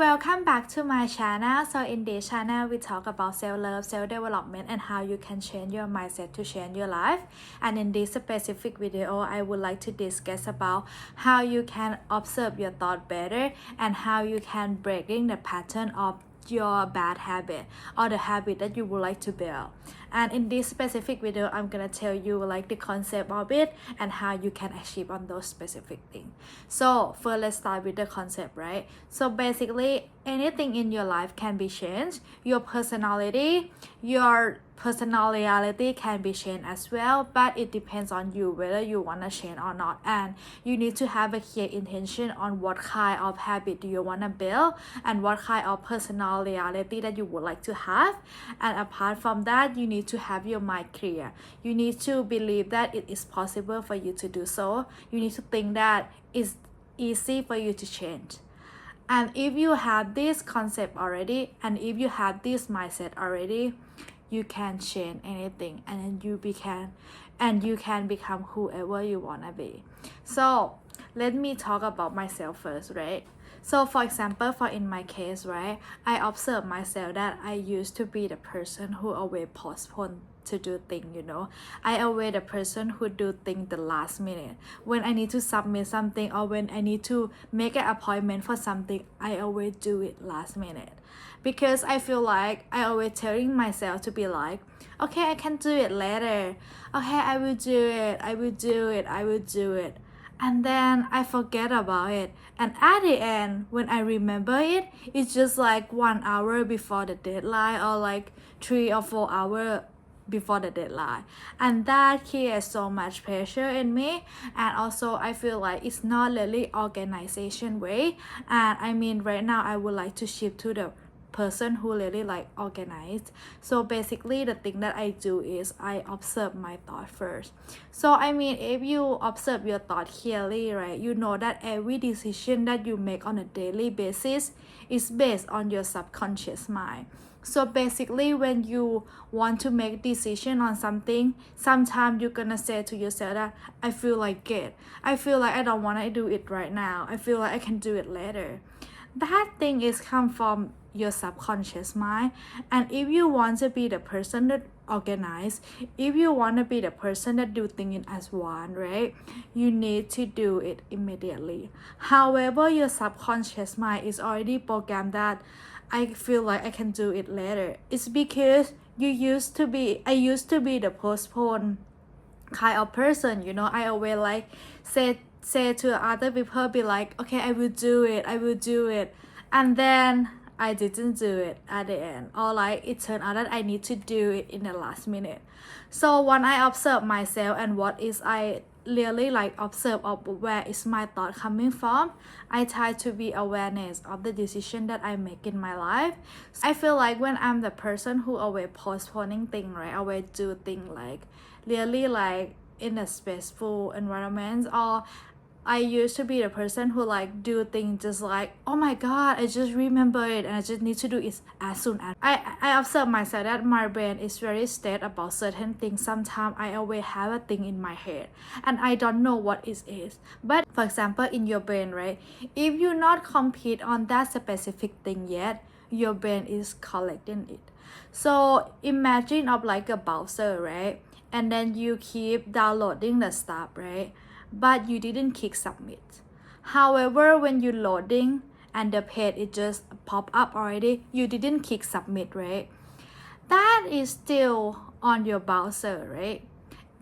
welcome back to my channel. So in this channel we talk about self-love, self-development and how you can change your mindset to change your life. And in this specific video I would like to discuss about how you can observe your thought better and how you can breaking the pattern of your bad habit or the habit that you would like to build. And in this specific video I'm gonna tell you like the concept of it and how you can achieve on those specific things. So first let's start with the concept, right? So basically anything in your life can be changed. Your personality can be changed as well, but it depends on you whether you want to change or not. And you need to have a clear intention on what kind of habit do you want to build and what kind of personality that you would like to have. And apart from that, you need to have your mind clear. You need to believe that it is possible for you to do so. You need to think that it's easy for you to change. And if you have this concept already and if you have this mindset already, you can change anything and then you can become whoever you want to be. So let me talk about myself first, right? So for example, in my case, right, I observe myself that I used to be the person who always postpone to do things, I always the person who do things the last minute. When I need to submit something or when I need to make an appointment for something, I always do it last minute. Because I feel like I always telling myself to be like, okay, I can do it later. Okay, I will do it. And then I forget about it. And at the end, when I remember it, it's just like 1 hour before the deadline or like 3 or 4 hours before the deadline. And that creates so much pressure in me. And also I feel like it's not really organization way. And I mean right now I would like to shift to the person who really like organized. So basically the thing that I do is I observe my thought first. So I mean if you observe your thought clearly, right, you know that every decision that you make on a daily basis is based on your subconscious mind. So basically when you want to make decision on something, sometimes you're gonna say to yourself that I feel like it. I feel like I don't want to do it right now. I feel like I can do it later. That thing is come from your subconscious mind. And if you want to be the person that organize, if you want to be the person that do things as one, right, you need to do it immediately. However, your subconscious mind is already programmed that I feel like I can do it later. It's because I used to be the postpone kind of person, I always like say to other people, be like, okay, I will do it, and then I didn't do it at the end, or like it turned out that I need to do it in the last minute. So when I observe myself and what is I really like observe of where is my thought coming from, I try to be awareness of the decision that I make in my life. I feel like when I'm the person who always postponing things, right, always do things like really like in a stressful environment, or I used to be the person who like do things just like, oh my god, I just remember it and I just need to do it as soon as I observe myself that my brain is very state about certain things. Sometimes I always have a thing in my head and I don't know what it is. But for example, in your brain, right, if you not complete on that specific thing yet, your brain is collecting it. So imagine of like a browser, right, and then you keep downloading the stuff, right, but you didn't click submit. However, when you loading and the page it just pop up already, you didn't click submit, right? That is still on your browser, right?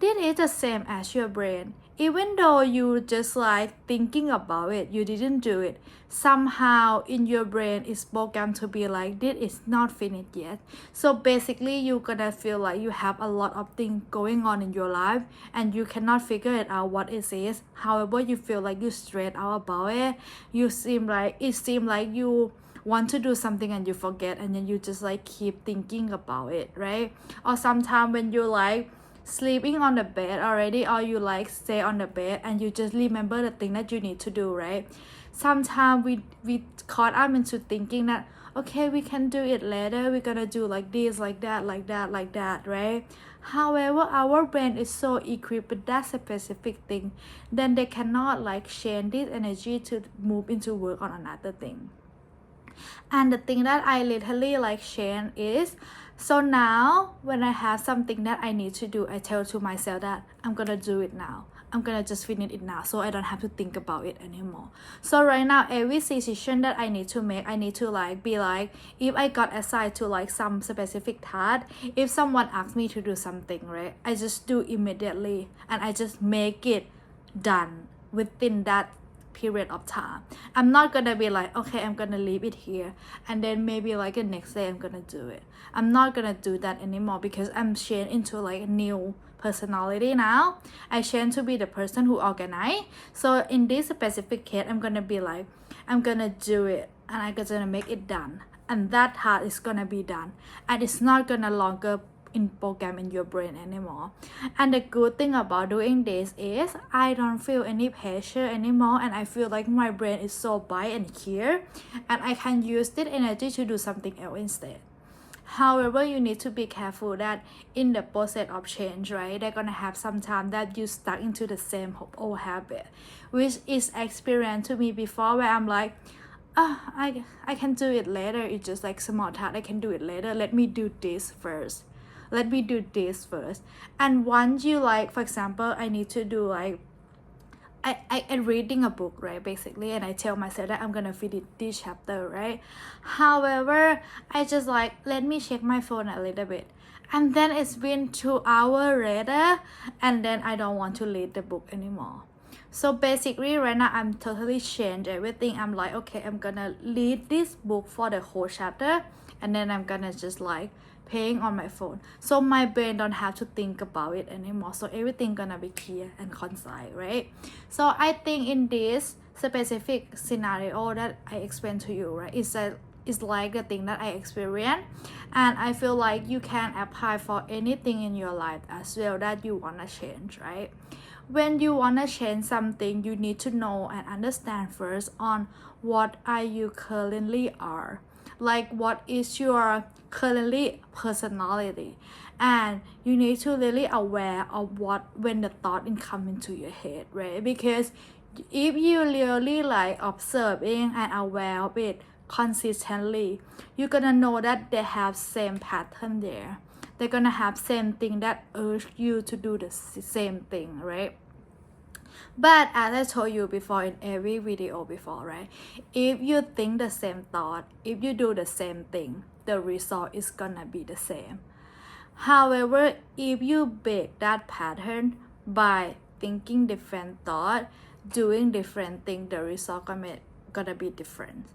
This is the same as your brain. Even though you just like thinking about it, you didn't do it. Somehow in your brain it's programmed to be like, this is not finished yet. So basically you're gonna feel like you have a lot of things going on in your life and you cannot figure it out what it is. However, you feel like you stressed out about it. It seems like you want to do something and you forget, and then you just like keep thinking about it, right? Or sometimes when you like sleeping on the bed already, or you like stay on the bed and you just remember the thing that you need to do, right? Sometimes we caught up into thinking that okay, we can do it later, we're gonna do like this, like that, right? However, our brain is so equipped with that specific thing, then they cannot like change this energy to move into work on another thing. And the thing that I literally like change is, so now when I have something that I need to do, I tell to myself that I'm gonna do it now. I'm gonna just finish it now, so I don't have to think about it anymore. So right now, every decision that I need to make, I need to like be like, if I got assigned to like some specific task, if someone asks me to do something, right, I just do immediately and I just make it done within that period of time. I'm not gonna be like, okay, I'm gonna leave it here and then maybe like the next day I'm gonna do it. I'm not gonna do that anymore because I'm changed into like a new personality now. I change to be the person who organize. So in this specific case, I'm gonna be like, I'm gonna do it and I'm gonna make it done, and that task is gonna be done, and it's not gonna longer in program in your brain anymore. And the good thing about doing this is I don't feel any pressure anymore, and I feel like my brain is so bright and clear, and I can use this energy to do something else instead. However, you need to be careful that in the process of change, right, they're gonna have some time that you stuck into the same old habit, which is experience to me before, where I'm like, I can do it later, it's just like small task, I can do it later, let me do this first. And once you like, for example, I need to do like I'm reading a book, right, basically, and I tell myself that I'm gonna finish this chapter, right? However, I just like, let me check my phone a little bit, and then it's been 2 hours later, and then I don't want to read the book anymore. So basically right now I'm totally changed everything. I'm like, okay, I'm gonna read this book for the whole chapter, and then I'm gonna just like playing on my phone, so my brain don't have to think about it anymore, so everything gonna be clear and concise, right? So I think in this specific scenario that I explained to you, right, it's like the thing that I experienced, and I feel like you can apply for anything in your life as well that you wanna change, right? When you wanna change something, you need to know and understand first on what are you currently are, like what is your currently personality, and you need to really aware of what when the thought in come into your head, right? Because if you really like observing and aware of it consistently, you're gonna know that they have same pattern there, they're gonna have same thing that urge you to do the same thing, right? But as I told you before in every video before, right, if you think the same thought, if you do the same thing, the result is gonna be the same. However, if you break that pattern by thinking different thought, doing different thing, the result gonna be different.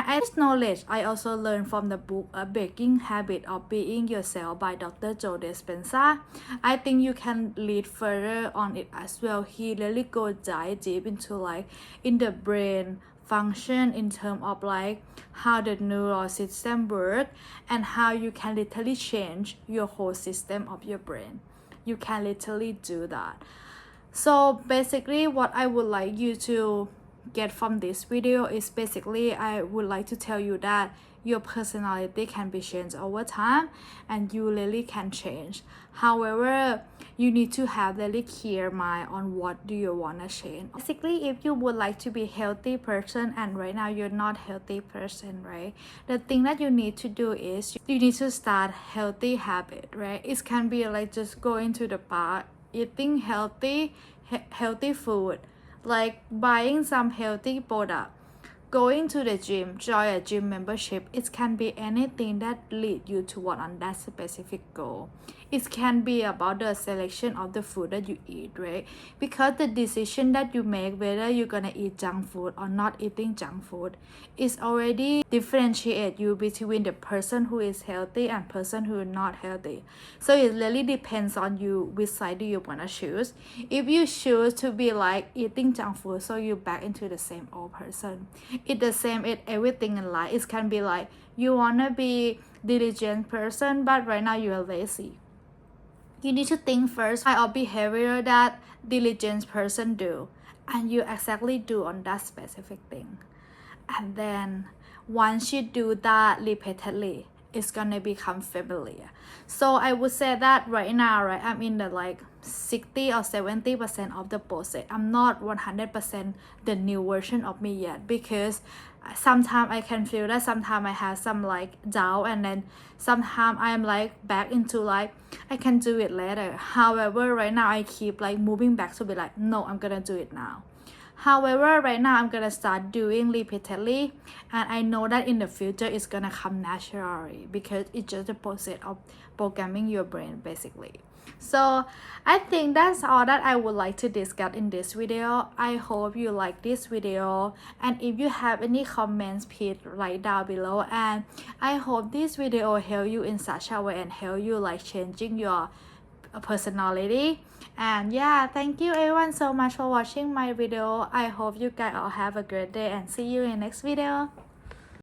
This knowledge I also learned from the book Breaking Habit of Being Yourself by Dr. Joe Dispenza. I think you can read further on it as well. He really goes dive deep into like in the brain function in terms of like how the neural system work and how you can literally change your whole system of your brain. You can literally do that. So basically what I would like you to get from this video is basically I would like to tell you that your personality can be changed over time and you really can change. However, you need to have a really clear mind on what do you want to change. Basically, if you would like to be a healthy person and right now you're not a healthy person, right, the thing that you need to do is you need to start healthy habit, right? It can be like just going to the park, eating healthy food, like buying some healthy product, going to the gym, join a gym membership. It can be anything that lead you toward on that specific goal. It can be about the selection of the food that you eat, right? Because the decision that you make whether you're gonna eat junk food or not eating junk food is already differentiate you between the person who is healthy and person who is not healthy. So it really depends on you which side do you wanna choose. If you choose to be like eating junk food, so you back into the same old person. It's the same in everything in life. It can be like you wanna be diligent person, but right now you are lazy. You need to think first kind of behavior that diligent person do, and you exactly do on that specific thing. And then once you do that repeatedly, it's gonna become familiar. So I would say that right now, right, I'm in the like 60 or 70% of the process. I'm not 100% the new version of me yet, because sometimes I can feel that sometimes I have some like doubt, and then sometimes I'm like back into like I can do it later. However, right now I keep like moving back to be like, no, I'm gonna do it now. However, right now I'm gonna start doing repeatedly, and I know that in the future it's gonna come naturally, because it's just the process of programming your brain basically. So I think that's all that I would like to discuss in this video. I hope you like this video, and if you have any comments, please write down below, and I hope this video help you in such a way and help you like changing your personality. And yeah, thank you everyone so much for watching my video. I hope you guys all have a great day, and see you in next video.